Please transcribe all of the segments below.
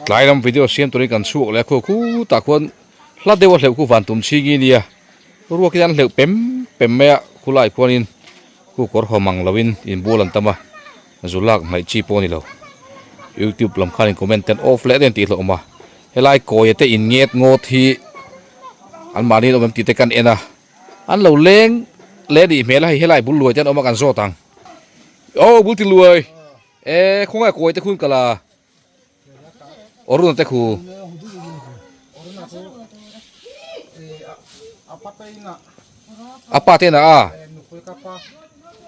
หลายลำวิดีโอเสียมตัวนี้กันสู้แล้วคู่ตาคนลัดเดียวเหลวคู่ฝันตุ่มชีกีนี่อะรัวกินเหลวเต็มแม่คู่ไล่คนอินคู่กอดหอมังลวินอินบัวลันตมาจุลักไม่ชีปนี่เรา YouTube ลำคันคอมเมนต์เต็นออฟเล่เต็นตีหลงมาเฮลัยโกยแต่อินเงียดงอทีอันมานี่เราเป็นตีแต่กันเองนะอันเราเล้งเล่ดีเมล่าเฮลัยบุญรวยจะเอามากันโซ่ตังโอ้บุญที่รวยคงไอ้โกยแต่คุณกะลาอรุณแต่คู่apa tena a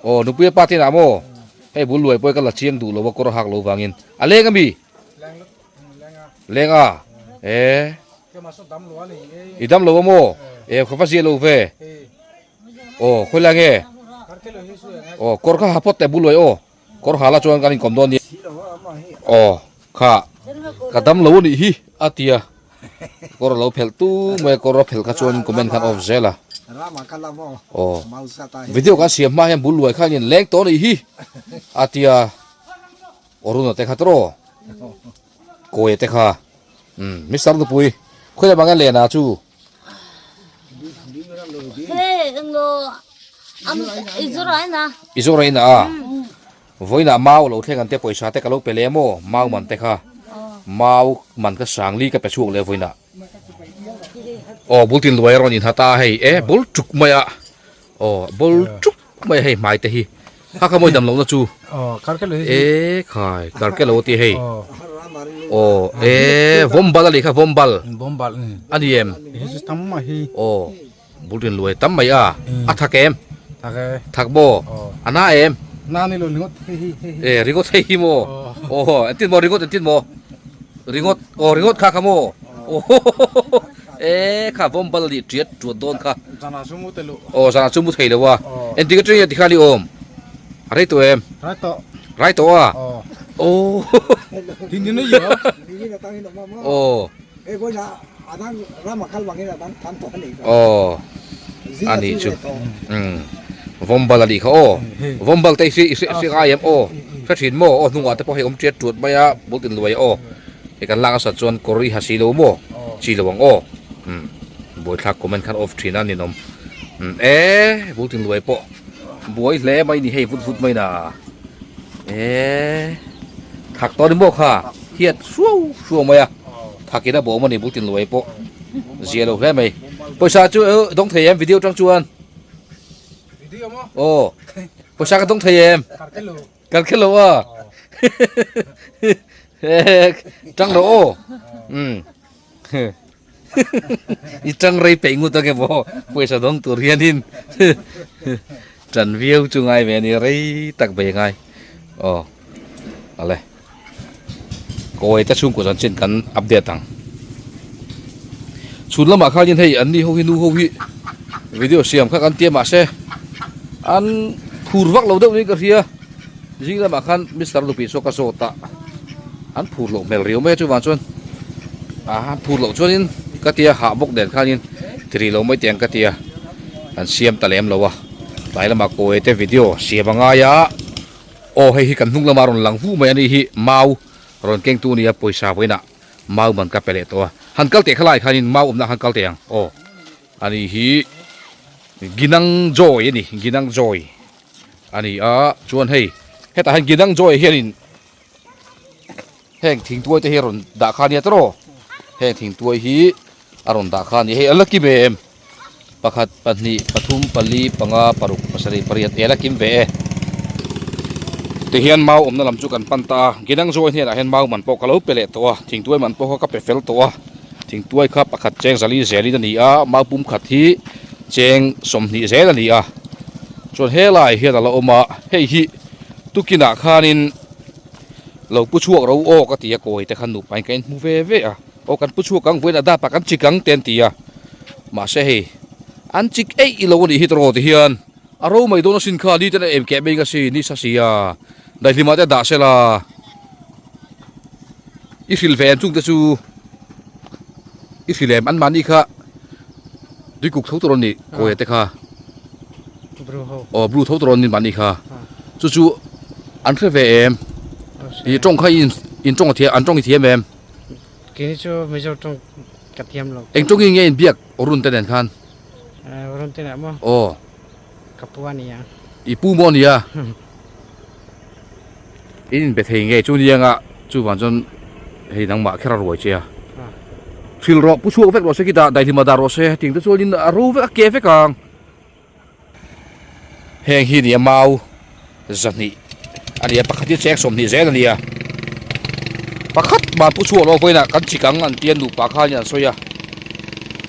oh nupi apa tena mo hey bului poi kala chiang du lo ba kor hak lo wangin ale ngami lenga idam lo mo khofa si lo ve oh kholange oh kor kha hapot te bului oh kor hala chuan kan kom don ni oh kha kadam lo ni hi atia kor lo phel tu me kor phel kha chuan comment khan of zela oh video kan siam ma hem bului kha nin leng to ni hi atia oruna te khatro koe te kha mister du pui khoya bangan le na chu he ngo am izora ina a voina mau lo thlengan te poisa te kalo pele mo mau man te kha mau man ka sangli ka pechuk le voina oh bultin luai ron in hata hei bul chuk maya oh bul chuk mai hei mai te hi ha ka moi dam lo na chu karke lo khai karke lo ti hei oh vombal ali kha vombal ani em tam ma hi oh bultin luai tam mai a athak em thake thak bo ana em na ni lo lingot hi ringot hei mo oh entin mo ringot ringot kha mo oh kha vombal li triat chuan don kha jana sumu telu sana chumu thei lo wa en ti ka tri ti khali om are to em right to a oh tin ni yo oh ko na adang rama khal wangin adang tam to ni oh ani chu vombal ali kha vombal te si ga em sa thin mo nunga te po he om triat chuat maya bultin luai e kan langa sa chuan kori hasilo mo chi lawang boi thak comment khan off thina ni nom bultin luai po boi le mai ni hei vut mai na thak to ni mo kha hiat suo mai a thakina bo mani bultin luai po zelo le mai poisa chu dong thei em video tang chuan video mo poisa ka dong thei em karke lo a trăng đồ đi trăng rây pe ngu ta cái bộ quay sao đóng tụi hiền hin trần view chung ai về này rây tắc về ngay ale coi ta chung của dân trên cắn update tăng xuống lắm mà khai nhiên thấy anh đi hô hi nu hô hi video xem các anh tiêm mà xe anh phur vác lâu đâu đi cái kia gì là mà khăn Mr. Lupi so kaso ta an phur lo mel riu me chu wan chuan phur lo chuanin katia ha bok den khanin tri lo mai tiang katia an siam talem lo wa lai lama ko ete video siamanga ya hei hi kan hnung lama ron langhu mai ani hi mau ron keng tu nia poisa voina mau man ka pele to hankal te khalai khanin mau umna hankal teang ani hi ginang joy ani chuan hei heta han ginang joy hianin heng thing tuai te heron da khania tro heng thing tuai hi aron da khani he alaki be em pakhat panni pathum pali panga paruk pasari pariat elakim ve te hian mau omna lam chu kan panta ginang joy hian a hen mau man po kalo pele to thing tuai man po ka pe fel to thing tuai kha pakhat cheng zali zeli ni mau pum khat hi cheng somni zel ni chon helai hian ala oma hei hi tukina khanin lo pu chuak ro ka tia koi te khan nu pai kain mu ve kan pu chuak kang voina da pa kan chikang ten tia ma se he an chik ei lo ni hitro ti hian aro mai dono sin kha ni te em ke be ga si ni sa sia dai lima te da se la i fil ven chung te chu i filem an mani kha dui kuk thau tron ni koi te kha blue thau tron ni mani kha chu an fe ve em i trong khai in trong thiê an trong thiê em kini chu mấy chỗ trong cắt tiêm lộc anh trung nghe in biếc orun tên đèn khan orang tin nak mau oh kapuan ni ya ipu mo nia in be thei nge chu nia nga chu wan jon hei nang ma khera roi chia thil ro pu chu vek ro se ki da dai thima da ro se ting te chu lin ro ve ke ve kang heng hi ni mau zani ani pakhati chek som ni zen ania pakhat ma pu chu lo voina kan chikang an tian du pa kha nya soya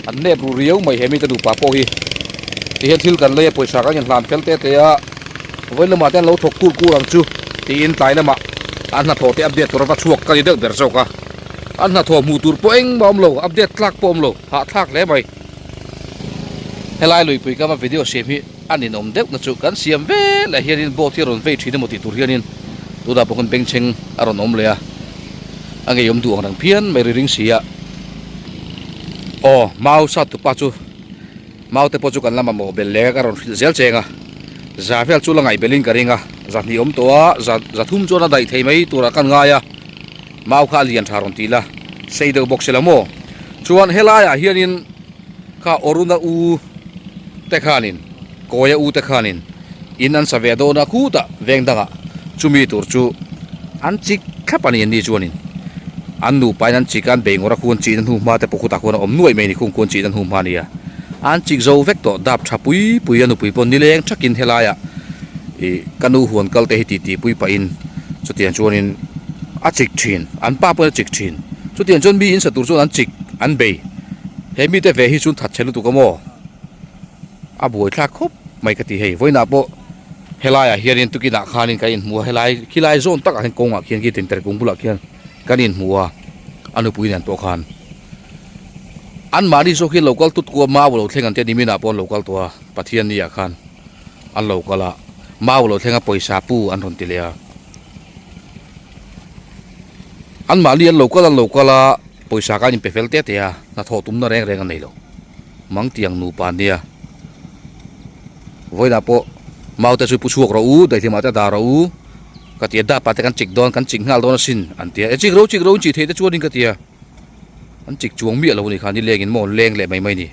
an ne ru riau mai hemi ta du pa po hi ti he thil kan le poisa ka yan hlan fel te te a voina ma ten lo thok kul kul ang chu ti in tai na ma an na tho te update tor va chuak ka ni dek ber so ka an na tho mu tur po eng bom lo update tlak pom lo ha thak le mai helai lui pui ka ma video sem hi anin om deuh na chu kan siam ve la hianin bo thi ron ve thina mo ti tur hianin tu da pokon beng cheng aron om le a ange yom du ang phian mai ring sia o mau sat tu pa chu mau te po chu kan lama mo bel le ka ron zel chenga za fel chu langai belin ka ringa za ni om to a za thum chu na dai thei mai tura kan nga ya mau kha lian tharon ti la sei de box la mo chuan helaya hianin kha oruna u te khanin koya u te khanin in an save do na khu ta veng danga chumi tur chu an chik khapani ni chuanin an nu painan chikan bengora khun chi nan hu ma te pokhuta khona om nuai mai ni khung kon chi nan hu ma nia an chik zo vek to dap thapui pui anu pui pon ni leng thakin helaya e kanu huan kal te ti ti pui pa in chutian chuanin a chik thin an pa pa chik thin chutian chon bi in sa tur chu an chik an be he mi te ve hi chun that chelu tu ka mo a boi thla khop mai ka ti hei voina po helaya hianin tukina khanin ka in mu helai khilai zon tak a konga khian ki tin ter kung bula khian kanin muwa anu puinan to khan an mari so khi local tut ko ma lo thlengan te nimina pon local to pathian ni a khan an locala ma lo thlenga poisa pu an ron ti le an mali an locala poisa ka ni pe fel te te a na tho tum na reng an nei lo mang tiang nu pa nia voina po mau te chu pu chuak ro u dai thima ta da ro u ka tia da pa te kan chik don kan ching hal don sin an tia e chik ro chi the te chuanin ka tia an chik chuang mi lo ni khan ni lengin mo leng le mai mai ni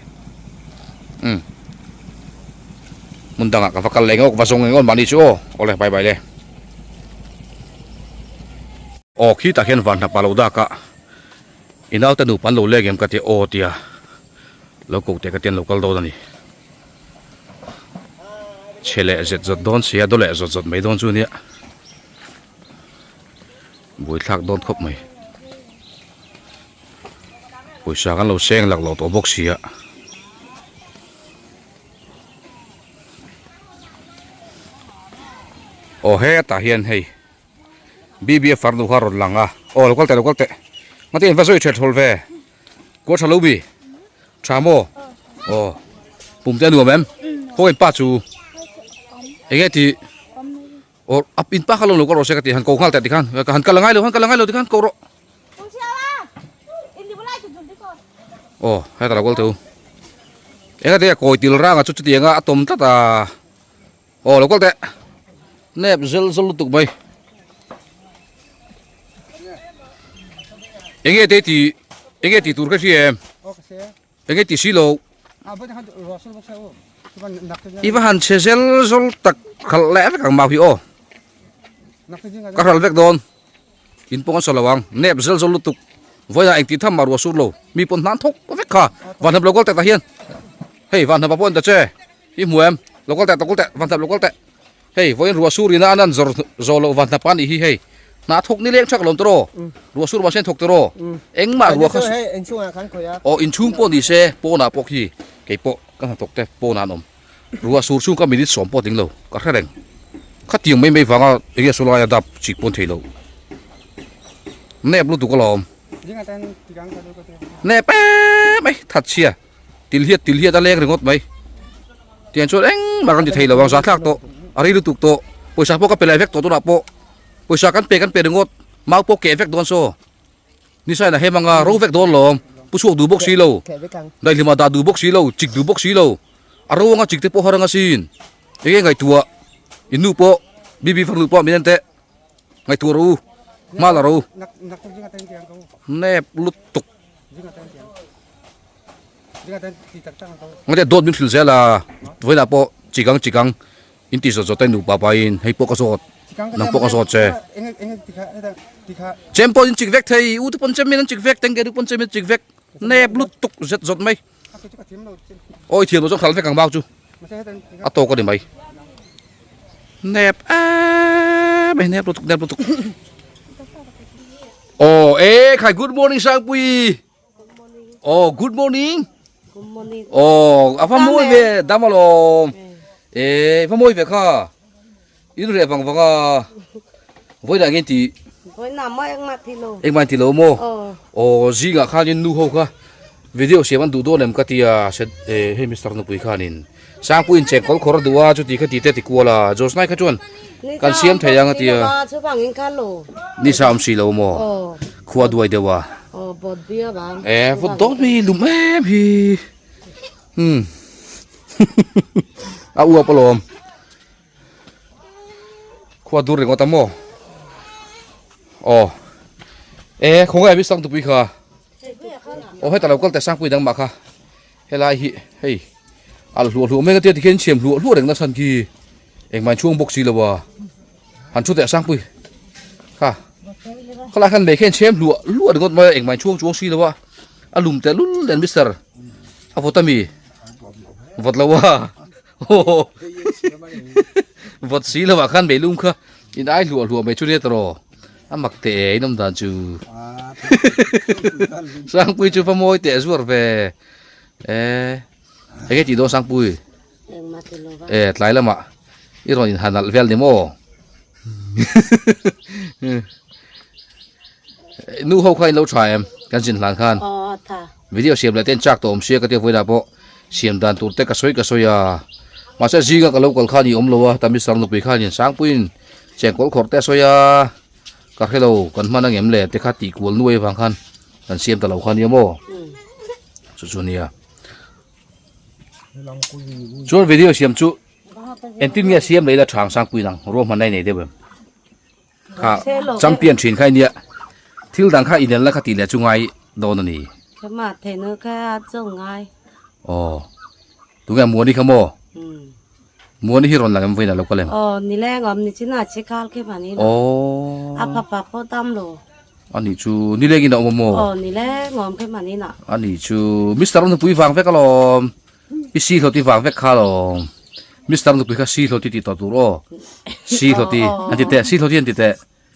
mundanga ka fakal lengok wasong ngon mani chu ole bye bye le o khi ta hian van na palo da ka inau ta nu pan lo legem ka ti o tia lo ko te ka tian local do da ni chele zet zot don sia dole zot mai don chu ni bui thak don khop mai poisa kan lo seng lak lo to box sia o he ta hian hei bbf farnu harod langa o lokal te mati en vasoi chet holve ko thalobi thamo o pumte nu mem hoi pa chu ege ti or up in pa khalong lo ko se ka ti han ko khal te ti khan han kalangai lo ti khan ko ro oh hai ta gol tu ega te ko til ranga chu ti nga atom ta ta oh lo gol te nep zel tuk bai ege ti tur ka si em ege ti silo iba han chezel zol tak khal le kang ma hi o ka khal vek don in pong solawang nep zel zol tuk voya eng ti tham maru sur lo mi pon nan thok vek kha van hab lokol ta hian hey van hab pon ta che i muem lokol ta van hab lokol ta hey voin ru sur ina anan zolo van hab pan hi hey na thok ni leng thak lom tro ru sur ba sen thok tro eng ma ru khas eng chung a khan khoya o in chung po ni se po na po khi ke po ka tok te po na nom ru sur chung ka minit som po ding lo ka khreng khatiang mai wanga ege solaya dap chik pon thei lo nep lu tu ko lom nè pe mấy thật xia til hiết ta leng ringot mấy tiền cho anh mà con chỉ thấy là vàng giá thác to ở đây tục to poisa po ka pelai vek to to na po poisa kan pe ringot mau po ke vek don so ni sai na he manga ro vek don lom pu suak du box si lo dai lima da du box si lo chik du box si lo aro nga chik te po haranga sin ege ngai tua inu po bibi phang lu po minante ngai tu ru มาละรู้ นักต้องยิงกันเตียงเขา แนบลุดตุก ยิงกันเตียงยิงกันที่ตั้งเขา งั้นจะโดนมิดฟิลด์เสียละเวลาพอจิกังอินทิสจะได้หนูป่าไปให้พวกกระสอบนังพวกกระสอบเจ เอ็งที่ขา เจมปอนจิกเวกไทยอุตปนเจมินจิกเวกแต่งเกดุปนเจมินจิกเวกแนบลุดตุกเจ็ดจดไหม เขาจะกระเทียมเรา โอ้ยเทียมเราต้องขันเวกกังบ้าจู ไม่ใช่ตั้ง อะโตก็ได้ไหมแนบไม่แนบลุดตุกแนบลุดตุกโอ้เอ๊ะใคร good morning ช่างปุยโอ้ good morning Good morning. โอ้อาฟ้ามวยเวดามาลมเอ๊ะฟ้ามวยเวค่ะยูเรียฟังฟังอ่ะวันไหนกันที Với nằm mới ăn mặt thì lô. เอ็งมันทีโลโม โอ้จีกะข้ายินนูเขาค่ะวิดีโอเสียมันดูโดนเอ็มกัตยาเสร็จเฮ้มิสเตอร์นุปุยข้านินช่างปุยเช็คคอลคอร์ดัวจุดที่เขาตีเตติกัวละโจสไนค์ขจวนกันเสียมเทียงกัตยา Chú bằng in khá lô. นี่สามสี่โลโมขวดด้วยเดียวว่า Bột bia bằng. ฟุตบอลพี่ลุมพี่เอาอัวปลอมขวดดูเรื่องว่าตั้มโมอ๋อคงไอ้พิสังตุปิค่ะโอ้ให้แต่เราก็แต่สร้างปุยดังมาค่ะเฮ้ยไรเฮ้ยอัลหัวไม่ก็เตี้ยที่เขียนเฉียมหัวเด็กนักสันกีเองมาช่วงบกซีแล้ววะหันชุดแต่สร้างปุยค่ะเขาลาคันเบคเขียนเฉียมหัวเด็กมาเองมาช่วงซีแล้ววะอารมณ์แต่ลุ้นเล่นมิสเตอร์อาฟตามีวดแล้ววะโอ้วดซีแล้ววะคันเบลุ่มค่ะอินไอหัวไม่ช่วยเนี่ยตรออามักเตะน้ำตาจูสร้างปุยจูพมวยเตะสวรเวไอ้แกจีโดสร้างปุย Ăn mặt thì lô bằng. หลายละมะอีรอนหันเวลเดโมนู่เขาใครเราทรายกันสินหลังคัน Thà. วิดีโอเสียบเลยเต้นจักตัวเสียก็เตี้ยไว้ดาโปเสียมดันตัวเต็กกระสวยมาเสียจีก็กระโลกกระข้านี่ลัวแต่มีสังนุปีข้านี่สร้างปุยเจงกอลขอดเตะสวยก็ให้เรากันมานั่งเอ็มเล่เตะขัดตีกวนนุ่ยฟังคันกันเสียมตะเหลาคันนี่โมสุดๆเนี่ยส่วนวิดีโอเสียมจุเอ็นตินเงี้ยเสียมเลยละทางสร้างปุยนังรวมมันได้ไหนเด้อเบิ่มข้าจำเปลี่ยนชินใครเนี่ยที่ดังข้าอินเดียแล้วข้าตีเหลือจุงไงโดนนี่ Cái mặt thì nó khá trông ngay. อ๋อตุงแกมัวนี่ขโมมัวนี่ฮิรอนหลังมันเป็นอะไรก็เลย Nì lẹ ngọm nì chứ nào chứ khá cái bản này. โอ้ Papa po tam lô. อันนี้จูนี่เล็กกินเอาโม Nì lẹ ngọm cái bản này nè. อันนี้จูมิสเตอร์นุ่งปุยฟังเฟกก็ลมพี่ซีเขาที่ฟังเฟกข้าลมมิสเตอร์นุ่งปุยข้าซีเขาที่ติดต่อตัวโอ้ซีเขาที่อันที่เตะซีเขาที่อันที่เตะ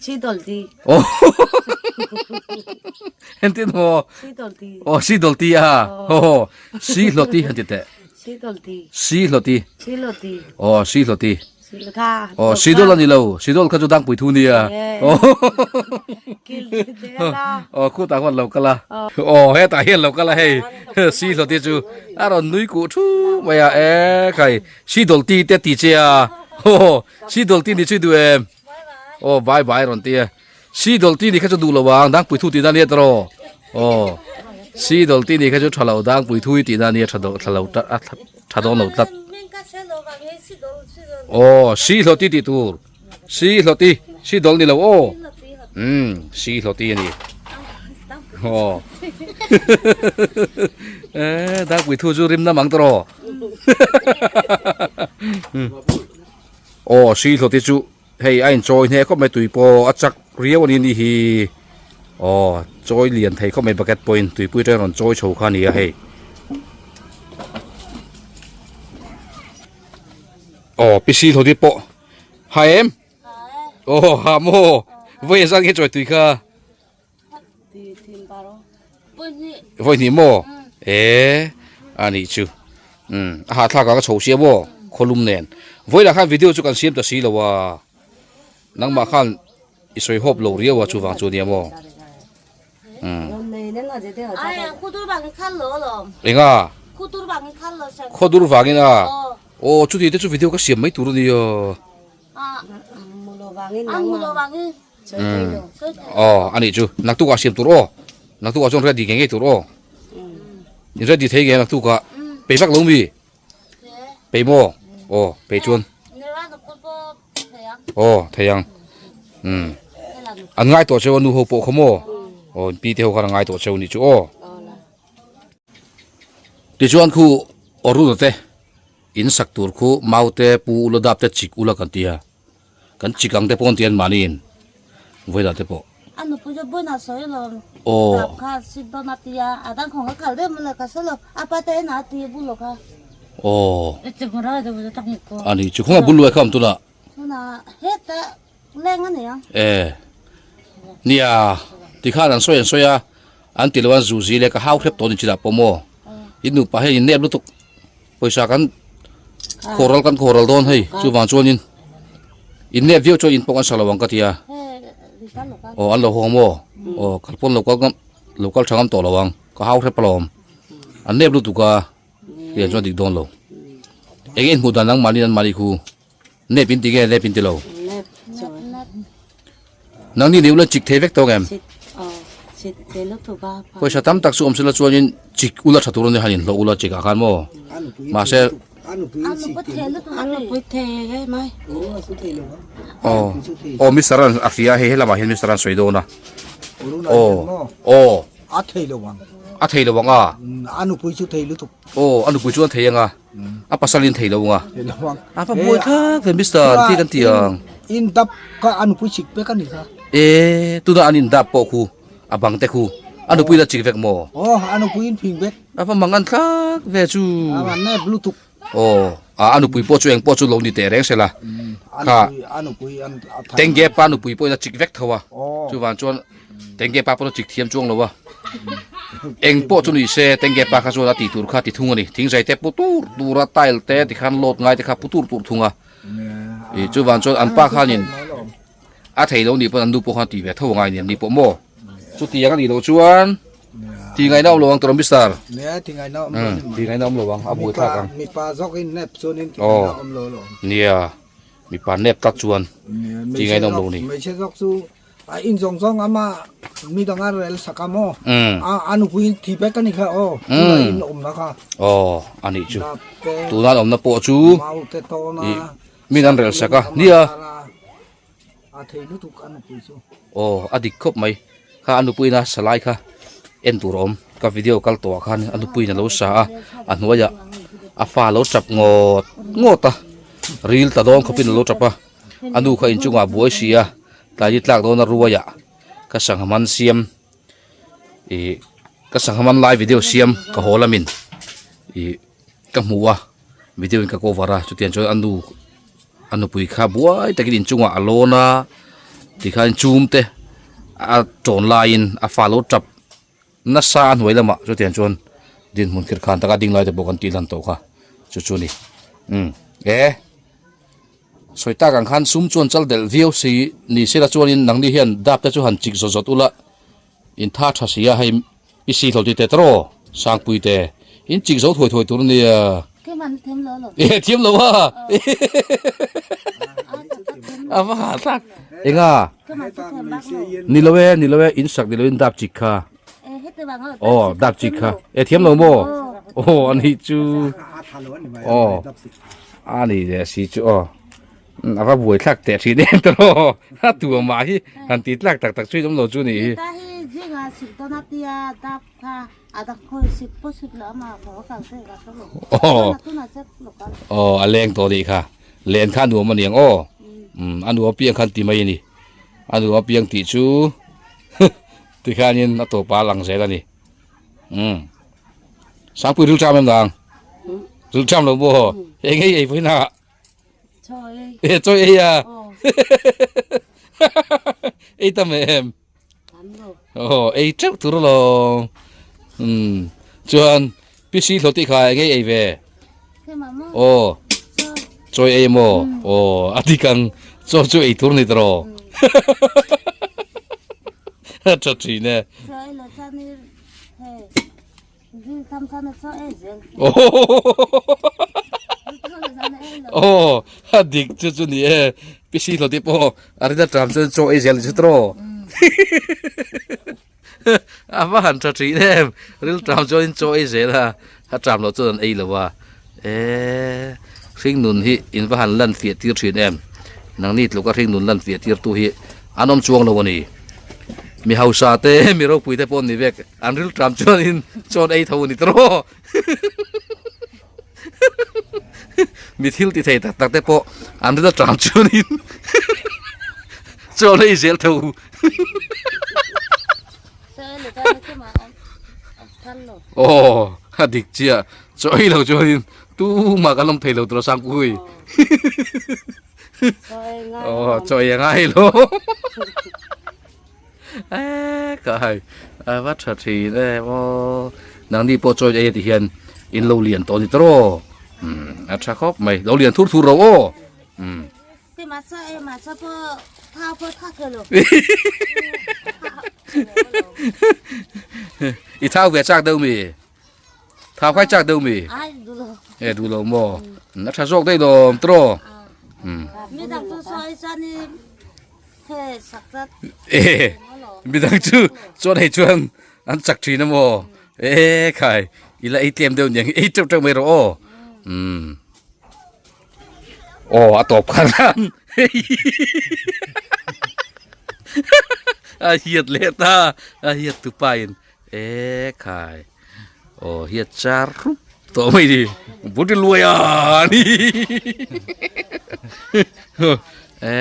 Chi đồn đi. โอ้อันที่โม Chi đồn đi. โอ้ซีดอลตีอ่ะโอ้ซีเขาที่อันที่เตะ Chi đồn đi. ซีเขาที่ Chi lô đi. โอ้ซีเขาที่ Chi lô kha. โอ้ซีดอลนี่เราซีดอลเขาจะดังปุยทุนนี่อ่ะโอ้ Kil đi la. อ๋อคู่ต่างคนเราก็ละอ๋อเฮ้ตาเห็นเราก็ละเฮ้ซีสติจูอารอนนุยกูทูไม่อะใครซีดอลตีเตติเจียโอ้ซีดอลตีนี่ช่วยดูโอ้บายบายรอนตีซีดอลตีนี่เขาจะดูระวังดังปุยทุตีนั่นเนี่ยตรอโอ้ซีดอลตีนี่เขาจะทะเลาดังปุยทุตีนั่นเนี่ยทะเลาทะเลาตัดโอ้ซีสติติตูซีสติซีดอลนี่เราโอ้ซีสตินี่โอ้ดักวิทูจูริมน้ำมังตรอโอ้ซีโลติจูเฮ้ยไอ้จอยเนี่ยเขาไม่ตุยปออัจักเรียวนี่นี่ฮีโอ้จอยเลียนไทยเขาไม่บักเก็ตปอยน์ตุยปุ้ยเจ้าหนอนจอยโชว์ข้านี่เฮ้ยโอ้พี่ซีโลติปอหายเอ็มโอ้ฮาโมเว้ยสังเกตจอยตุยข้า Thì thêm bao. Bữa nì. วันนี้โมอันนี้จูหาทางก็โชว์เสียบ่คนลุมเนียนวันละคันวิดีโอจุกันเสียมตัวสีแล้วว่านังมาคันอิสวยฮอบโลเรียวว่าจูฟังจูเนี่ยบ่ Hôm nay nên là gì thế hả? Ai à, khu tôi bằng cái khăn lửa rồi. เองอ่ะ Khu tôi bằng cái khăn lửa sao? ข้อดูฟังกินอ่ะโอ้จุดที่จุดวิดีโอก็เสียมไม่ถูกนี่อ่ะ À, Mù lô vàng ấy ăn nắng mua mà. đồ bằng cái. Chơi cây đồ. Chơi thế. อ๋ออันนี้จูนักตุกอาเสียมตัวโอ้นักตุกอาจงเรียดีเก่งไงตัวโอ้ยังเรียดีเท่ไงนักตุกอ่ะไปฟักลงมี Thế. ไปโมโอ้ไปชวน Nếu ăn được con bò thế à? โอ้ทยัง Hay là được อันง่ายตัวเจ้านูโฮโปขโมโอ้ปีเดียวกันง่ายตัวเจ้านี่จูโอ là ดิจวนคู่อรุณเตอินสักตัวคู่มาเตปูอุลดับเตจิกอุลกันเตียกันจิกังเตปอนเตียนมานินเวลาเตปอ anh nó bây giờ bữa nào soi rồi โอ้ đạp kha xin đón nát tia à đang không có cả đêm mà là cả số rồi à ba tay nát tia bù lộc ha โอ้ chỉ có ra rồi tao một cô อันนี้จุคงบุลวยคำตัวละ nó là hết á lên cái này á เอเนี่ยที่ข้านันสวยสวยอันที่เราจูจีเล็กข้าวเคล็บตัวนี้จีดับปโมอินูปะให้ยินเนบลุตุกไปสากันโครัลโดนให้จูวันจวนินอินเนบเดียวจวอินปองอันสารวังกัตยา thế đi cắt lộc ha โอ้อันเราหัวโมโอ้ขัดปนเราก็ช่างตัวระวังก็ข้าวเคล็บปลอมอันเนบลุตุกะเรียนจวนดิกโดนเราเองหูดันนังมาลีนันมาลีคูเนบปินติเกเนบปินติเรา nếp rồi นังนี่นิ้วละจิกเทเวกตัวแกม xịt xịt thế lúc thủ ba พอชะตั้มตักสุ่มสิละจวนยินจิกอุลชัตุรนี่หันินเราอุลจิกอาคารโม มาเส anh nó anh nó có thể lúc ăn lúc với thề cái mai số thầy luôn โอ้โอ้มิสเตอร์รันอักษรเฮ้ยละมาเห็นมิสเตอร์รันสวยโดนะ โอ้ โอ้ อาเทลวัง อะเทยละวังอ่ะ อันนู้นปุยชุดเทลุตุก โอ้อันนู้นปุยชวนเทยังอ่ะอะปัสสาลินเทยละวังอ่ะ เทลวัง อะปะบวยค่ะเป็นมิสเตอร์ที่กันเตียง อินดับก็อันนู้นปุยชิกไปกันนี่ค่ะ เอ๊ะตุนอันนินดับปอคูอะบังเตคูอันนู้นปุยละจิกเวกโม โอ้อันนู้นปุยอินพิงเบก อะปะมังอันค่ะเวจู มันแนบลูตุก โอ้อันนู้นปุยปอจูเองปอจูลงนี่เตะแรงเสละ อันนู้นปุยอัน เต็งเก็บปาอันนู้นปุยปอยละจิกเวกเทวะ โอ้ จูวันจวนเต็งเก็บปาปอจิกเทียมจวงแล้ววะเอ็งปอจูนี่เซเต็งเก็บปาข้าโซลาติตูร์ข้าติทุ่งนี่ทิ้งใจเตปุตูร์ตูระไตล์เตติขันโลดง่ายติขับปุตูร์ตูร์ทุ่งอ่ะอีจูวันจวนอันป้าข้านินอาเทยเรานี่ปนันดูปกติแบบเท่าไงเนี่ยนี่ปโมสุดที่ยังกันนี่เราชวนที่ไงน้องระวังตัวมิสเตอร์ เนี่ยที่ไงเนาะ ที่ไงน้องระวังอาบุยทักกัน มีปลาซอกอินแนบโซนินที่ โอ้ อมโลโล เนี่ยมีปลาเนบตัดชวน ที่ไงน้องโลนี่ ไม่ใช่ซอกซูอินซองอามามีต่างอะไรสักคำโมอันนู้นปุยที่ไปกันนี่ค่ะโอ้อินอมนะคะ อ๋ออันนี้จูตัวนั้นอมนับปอจู มาอุตโตนะ มีนั่นเรื่องสักเนี่ย อาเทลุตุกอันนู้นปุยซู โอ้อดีตครบไหมข้าอนุปุยนะสไลด์ค่ะเอ็นตัวรมกับวิดีโอกัลตัวข้าอนุปุยนะเราสาอันหัวจะอาฟ้าเราจับงอตะรีลตะดองเขาเป็นเราจับปะอนุข้าอินจุงอาบัวเสียตาจิตลักโดนรัวยะก็สั่งมันเสียมก็สั่งมันไลฟ์วิดีโอเสียมก็หัวละมินก็มัววิดีโอก็โกวาระจุดเตียนจอยอนุปุยข้าบัวแต่กินจุงอาโลนะที่ข้าจูมเตะอาโจนไลน์อาฟ้าเราจับนัสซานหวยละมะจุดเตียนจวนดินมุนคิดขานตะกาดิ่งไลน์แต่บอกกันตีลันโตค่ะจุดนี่สวยตากังขันซุ่มจวนจัลเดลวิวสีนี่เสียจวนอินนังนี่เห็นดับแต่จวนจิกสดอุละอินท่าทัศยาให้พิสีเราติเตตโรสังปุยเตอินจิกสดถอยตัวนี้ cái mà thêm lỡ rồi เทียมแล้ววะอามาหาทักเองอ่ะ cái mà thêm bác rồi นี่ละเวอินสักนี่ละเวดับจิกค่ะ hết từ bằng rồi อ๋อดับจิกค่ะเทียมแล้วโมโอ้อันนี้จู อาทาล้วนนี่ไหม อ๋ออันนี้เดี๋ยวสิจูอ๋ออาว่าบวยทักแต่ทีเด่นตลอดถ้าตัวมาที่หันติดลักตักช่วยจำนวนจูนี่ ta hi riêng à xịt đón nát tia đạp kha à đặc khôi xịt bớt xịt lỡ mà có cả cái là số lộc อ๋อ tôi là rất lộc ăn อ๋ออันแรงตัวดีค่ะแรงข้าหนูมันเนียงอ๋ออันหนูเปียงขันตีไม่นี่อันหนูเปียงตีจูที่ข้านี่นัตัวปลาหลังเสร็จแล้วนี่สังปุยรู้จำมั้งดังรู้จำหรือบ่เองไอ้พี่น่ะ trời ช่วยไอ้ยา ồ ไอ้ตาแม่ lắm rồi โอ้ไอ้เจ้าตัวละจวนพี่ซีเขาตีขายไงไอ้เว่ cái mà mua โอ้ chơi ช่วยไอ้โมโอ้อธิกังช่วยไอ้ตัวนี้ตรอจัดจีเนี่ย chơi là sao đi hè đi thăm sao nó sao ấy rồi โอ้ sao là sao này là โอ้อธิกจุดนี้พี่ซีเขาตีปออะไรจะทำจนช่วยไอ้เจลจุดรออาว่าหันจัดจีเนี่ยเรื่องทำจนช่วยไอ้เจล่ะถ้าทำเราจนไอ้หรือว่าสิ่งนุนฮิอินว่าหันลั่นเฟียตีร์ชีนนังนี่ลูกก็สิ่งนุนลั่นเฟียตีร์ตัวฮิอันน้ำจวงเราวันนี้ มีเฮาซาเต้มีโรคปุยเตปนนี่เวกอันริลตรามจวนอินจวนไอเท่านี่ตรอมีทิลติเทตักเตปออันริลตรามจวนอินจวนไอเซลเท่า Saya lupa itu mah om kan lo. โอ้ฮัดดิกเจียจอยเราจอยตู้มากันลงเทเราตัวสังกุย Saya ngai. โอ้จอยยังไงโลเอ๊ะก็ให้วัดสถีเนี่ยว่านังนี่พอจอยไอ้ที่เห็นอินเราเรียนตอนนี้ตรออัชครับไม่เราเรียนทุกเราโอ้ cái mà sao em mà sao bơ thao bơ thắt rồi luôn อีเท้าเวียจากเดิมมีเท้าใครจากเดิมมี ai đủ rồi เอ็ดูเราโม่นัชโชคได้ดมตรอ mi đang tôi soi cho nên thế sặc rất เอ๊ะมีดังชื่อชวนให้ชวนอันจักรีนะโมเอ๊ะใครอีละไอเตรียมเดิมอย่างไอเจ้าไม่รู้โอ้ตบกันนั้นเฮียดเลต้าเฮียดตุปายนเอ๊ะใครโอ้เฮียดจารุปตัวไม่ดีบุตรรวยอ่ะนี่เอ๊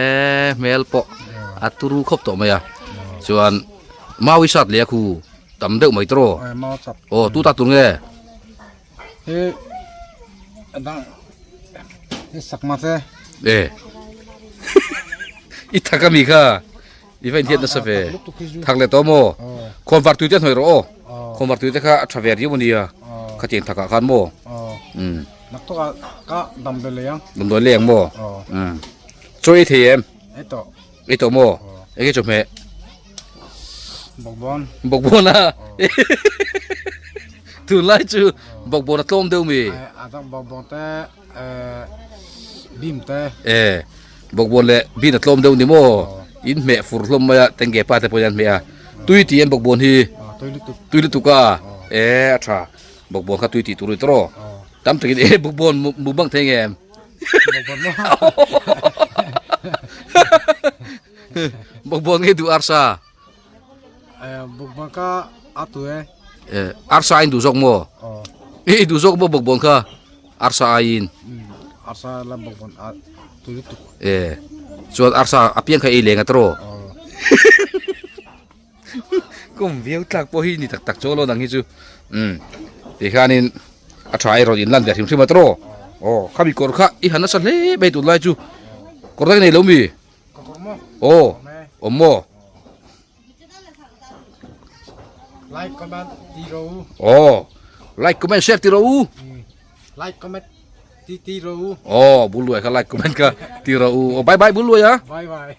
ะเมลปออัตุรุครบตัวไหมอ่ะส่วนมาวิสัทเลียคูตำเด็กไม่ตรอ mau sập โอ้ตู้ตาตุงเอ้ thế đang thế sặc mặt thế เอ๊ะอีทักก็มีค่ะอีเวนต์เทียนนั่นสิเว้ทักเลยตัวโมคนวัดตุยเจ้าหน่อยรอคนวัดตุยเจ้าข้าทราเวรีวันนี้อ่ะข้าเจนทักกันโม นักตัวก็ดำไปเลยยัง ดำตัวเลี้ยงโมช่วยทีเอ็ม ไอ้ตัว ไอตัวโมไอ้แกจบไหม บอกบอล บอกบัวนะถูกไล่จูบอกบัวนะต้มเดียวมี ไอ้อาจจะบอกบอลแต่บีมแต่ บอกบัวเลยบินต้มเดียวนี่โมอินเมะฟุร์ลมมาตั้งเก็บป้าแต่พยันเมียตุยตีเอ็มบอกบัวที่ ตัวลิตุ ตุยลิตุก้าช่าบอกบัวข้าตุยตีตุยตรอตั้มตะกี้บอกบัวมุบังเทงเอ็ม บอกบอลว่าบอกบัวงี้ดูอาร์ซา บอกบอลก็อัดตัวอาร์ซาอินดูซอกโมดูซอกโมบอกบัวข้าอาร์ซาอิน อัดซาแล้วบอกบอลอัดตัวลิตุ ส่วนอาร์ซาอภิยังเคยเลี้ยงกันตรอก็มีเอาตักพอฮีนี่ตักโจโลดังนี้จูที่ข้านี่อาชายรออินลันเดียร์ที่มาตรอข้ามีกอร์ข้าอีหันนั่นสั่นเล่ไปตุลายจูกอร์ได้ไงลูมีโอ้อมโม ไลค์คอมเมนต์ตีเรา โอ้ไลค์คอมเมนต์แชร์ที่เรา ไลค์คอมเมนต์ตีเรา โอ้บุลวยเขาไลค์คอมเมนต์กันที่เราโอ้บายบายบุลวยอ่ะ บายบาย